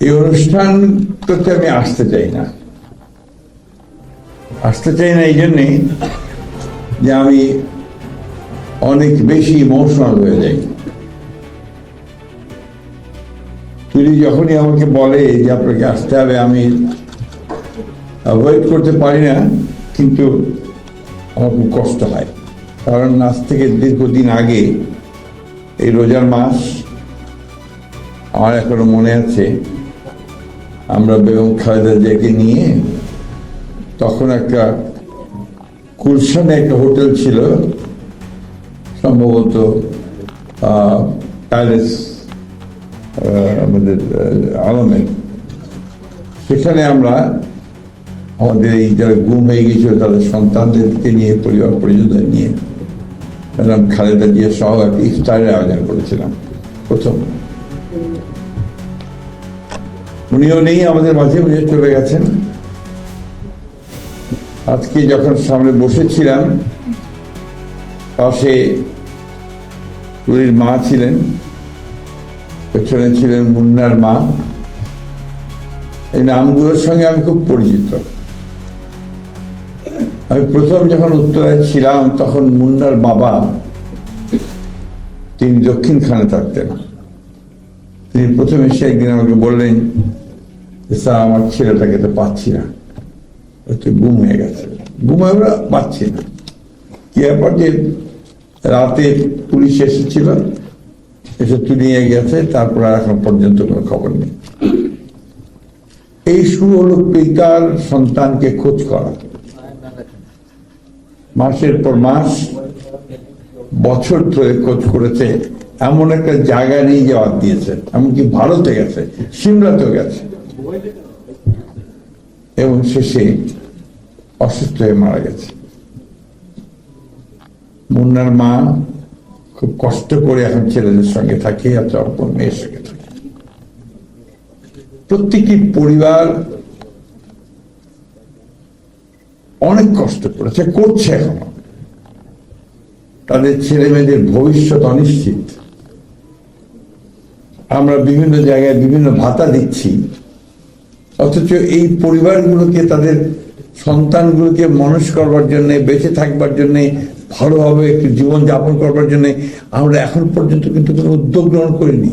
এই অনুষ্ঠানটাতে আমি আসতে চাই না এই জন্যে যে আমি অনেক বেশি ইমোশনাল হয়ে যাই। তুই যখনই আমাকে বলে যে আপনাকে আসতে হবে, আমি অ্যাভয়েড করতে পারি না, কিন্তু আমার খুব কষ্ট হয়। কারণ আজ থেকে দীর্ঘদিন আগে, এই রোজার মাস, আমার এখনো মনে আছে, আমরা বেগম খালেদা জিয়াকে নিয়ে তখন একটা গুলশানে একটা হোটেল ছিল, সম্ভবত প্যালেস আমাদের আলমের, সেখানে আমরা আমাদের এই যারা গুম হয়ে গেছিল তাদের সন্তানদেরকে নিয়ে, পরিবার পরিজনদের নিয়ে ম্যাডাম খালেদা জিয়া সহ একটা ইফতারের আয়োজন করেছিলাম প্রথম। উনিও নেই আমাদের মাঝে, উনি চলে গেছেন। আজকে যখন সামনে বসেছিলাম, পাশে উনির মা ছিলেন, পেছনে ছিলেন মুন্নার মা। এই নামগুলোর সঙ্গে আমি খুব পরিচিত। আমি প্রথম যখন উত্তরায় ছিলাম তখন মুন্নার বাবা, তিনি দক্ষিণখানে থাকতেন। তিনি প্রথম এসে একদিন আমাকে বললেন, স্যার আমার ছেলেটাকে তো পাচ্ছি না, তুই গুম হয়ে গেছে। গুম হয়ে আমরা পাচ্ছি না। কি ব্যাপার? যে রাতে পুলিশ এসেছিল, এসে তুলে নিয়ে গেছে, তারপর আর এখন পর্যন্ত কোনো খবর নেই। এই শুরু হলো পিতার সন্তানকে খোঁজ করা। মাসের পর মাস, বছর ধরে খোঁজ করেছে, এমন একটা জায়গা নিয়ে যাওয়ার দিয়েছে, এমনকি ভারতে গেছে, সিমলাতেও গেছে, এবং শেষে অসুস্থ হয়ে মারা গেছে। মুন্নার মা খুব কষ্ট করে এখন ছেলেদের সঙ্গে থাকে, আর অপর মেয়ের সঙ্গে থাকে। প্রত্যেকটি পরিবার অনেক কষ্ট করেছে, করছে এখনো। তাদের ছেলে মেয়েদের ভবিষ্যৎ অনিশ্চিত। আমরা বিভিন্ন জায়গায় বিভিন্ন ভাতা দিচ্ছি, অথচ এই পরিবারগুলোকে, তাদের সন্তানগুলোকে মানুষ করবার জন্য, বেঁচে থাকবার জন্য, ভালোভাবে একটু জীবন যাপন করবার জন্য আমরা এখন পর্যন্ত কিন্তু কোনো উদ্যোগ গ্রহণ করিনি।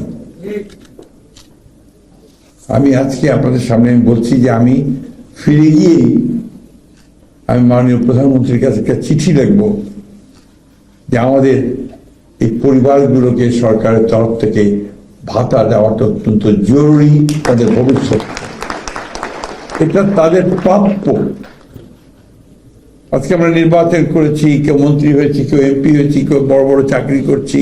আমি আজকে আপনাদের সামনে বলছি যে আমি ফিরে গিয়েই আমি মাননীয় প্রধানমন্ত্রীর কাছে একটা চিঠি লিখবো যে আমাদের এই পরিবারগুলোকে সরকারের তরফ থেকে ভাতা দেওয়াটা অত্যন্ত জরুরি, তাদের ভবিষ্যৎ, এটা তাদের প্রাপ্য। আজকে আমরা নির্বাচন করেছি, কেউ মন্ত্রী হয়েছি, কেউ এমপি হয়েছি, কেউ বড় বড় চাকরি করছি,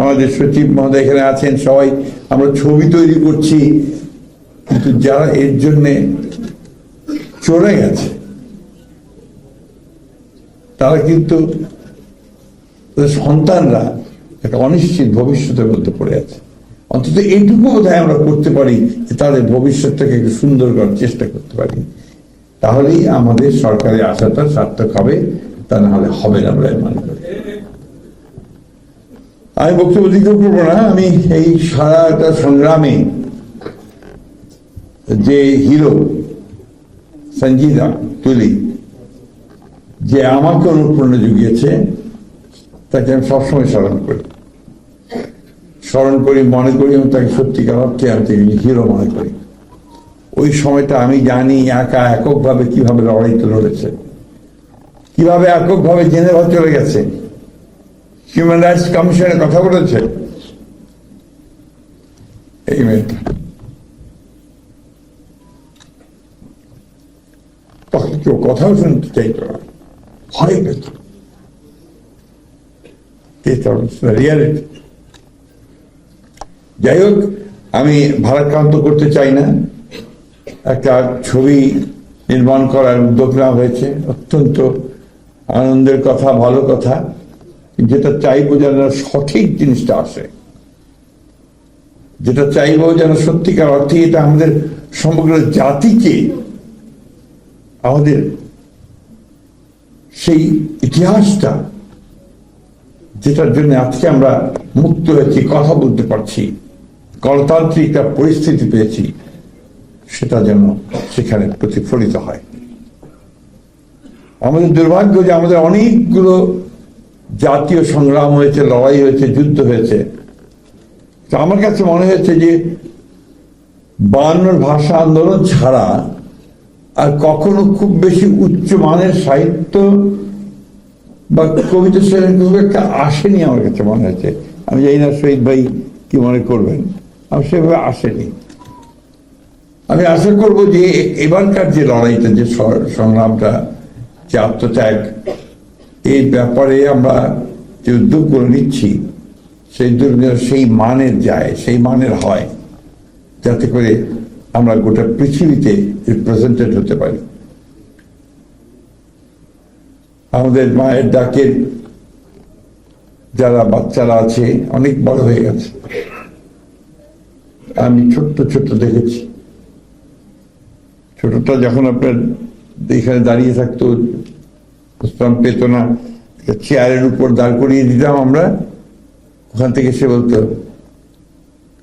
আমাদের সচিব মহোদয় এখানে আছেন, সবাই আমরা ছবি তৈরি করছি, কিন্তু যারা এর জন্য চলে গেছে তারা কিন্তু, সন্তানরা একটা অনিশ্চিত ভবিষ্যতের মধ্যে পড়ে আছে। অন্তত এইটুকু বোধহয় আমরা করতে পারি যে তাদের ভবিষ্যৎটাকে একটু সুন্দর করার চেষ্টা করতে পারি, তাহলেই আমাদের সরকারের আশাটা সার্থক হবে, তা না হলে হবে না বলে মনে করি। আমি বক্তব্য দিতে করবো না। আমি এই সারাটা সংগ্রামে যে হিরো সঞ্জিদা তুলি, যে আমাকে অনুপ্রেরণা জুগিয়েছে, তাকে আমি সবসময় স্মরণ করি, মনে করি, এবং তাকে সত্যিকার অর্থে আমি তাকে হিরো মনে করি। ওই সময়টা আমি জানি এককভাবে কিভাবে লড়াইতে লড়েছে, কিভাবে এককভাবে জেনেভা চলে গেছে, হিউম্যান রাইটস কমিশনের কথা বলেছে। এই মেয়েটা তখন কেউ কথাও শুনতে চাইত না, ভয় পেত। রিয়ালিটি। যাই হোক, আমি ভারাক্রান্ত করতে চাই না। একটা ছবি নির্মাণ করার উদ্যোগ নেওয়া হয়েছে, অত্যন্ত আনন্দের কথা, ভালো কথা। যেটা চাইবো যেন সঠিক জিনিসটা আসে, যেটা চাইবো যেন সত্যিকার অর্থে এটা আমাদের সমগ্র জাতিকে, আমাদের সেই ইতিহাসটা, যেটার জন্য আজকে আমরা মুক্ত হয়েছি, কথা বলতে পারছি, গণতান্ত্রিক একটা পরিস্থিতি পেয়েছি, সেটা যেন সেখানে প্রতিফলিত হয়। আমাদের দুর্ভাগ্য যে আমাদের অনেকগুলো জাতীয় সংগ্রাম হয়েছে, লড়াই হয়েছে, যুদ্ধ হয়েছে, তো আমার কাছে মনে হয়েছে যে 52 ভাষা আন্দোলন ছাড়া আর কখনো খুব বেশি উচ্চ মানের সাহিত্য বা কবিতা খুব একটা আসেনি আমার কাছে মনে হয়েছে। আমি জানি না শহীদ ভাই কি মনে করবেন, আমি সেভাবে আসেনি। আমি আশা করব যে এবারকার যে লড়াইটা, যে সংগ্রামটা, যে আত্মত্যাগ, এই ব্যাপারে আমরা যে উদ্যোগগুলো নিচ্ছি সেই উদ্যোগ সেই মানের যায়, সেই মানের হয়, যাতে করে আমরা গোটা পৃথিবীতে রিপ্রেজেন্টেড হতে পারি। আমাদের মায়ের ডাকের যারা বাচ্চারা আছে অনেক বড় হয়ে গেছে, আমি ছোট্ট ছোট্ট দেখেছি। ছোটটা যখন আপনার এখানে দাঁড়িয়ে থাকতো, বিশ্রাম পেত না, চেয়ারের উপর দাঁড় করিয়ে দিতাম আমরা, ওখান থেকে সে বলতো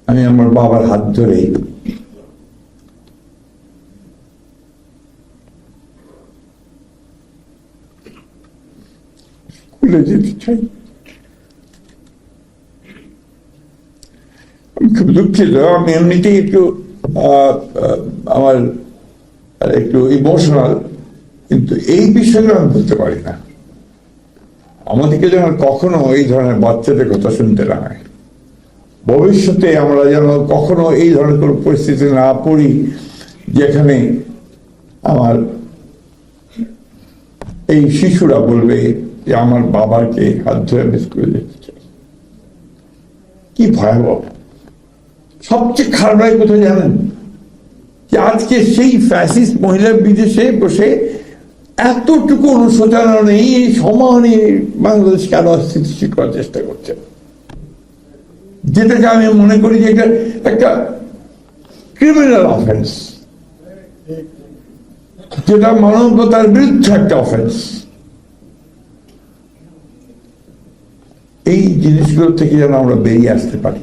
আমি আমার বাবার হাত ধরে স্কুলে যেতে চাই। আমি খুব দুঃখিত, আমি এমনিতেই একটু আমার একটু ইমোশনাল, কিন্তু এই বিষয়টা আমি বলতে পারি না। আমাদেরকে যেন কখনো এই ধরনের বাচ্চাদের কথা শুনতে না হয়, ভবিষ্যতে আমরা যেন কখনো এই ধরনের কোনো পরিস্থিতি না পড়ি যেখানে আমার এই শিশুরা বলবে যে আমার বাবাকে হাত ধরে মিস করে যেতে চাই। কি ভয়াবহ! সবচেয়ে খারাপ লাগে কোথায় জানেন? যে আজকে সেই ফ্যাসিস্ট মহিলা বিদেশে বসে এতটুকু অনুশোচনা নেই, সমানে বাংলাদেশ কেন স্থিতিশীল করার চেষ্টা করছে, যেটাকে আমি মনে করি যে এটা একটা ক্রিমিনাল অফেন্স, যেটা মানবতার বিরুদ্ধে একটা অফেন্স। এই জিনিসগুলো থেকে যেন আমরা বেরিয়ে আসতে পারি।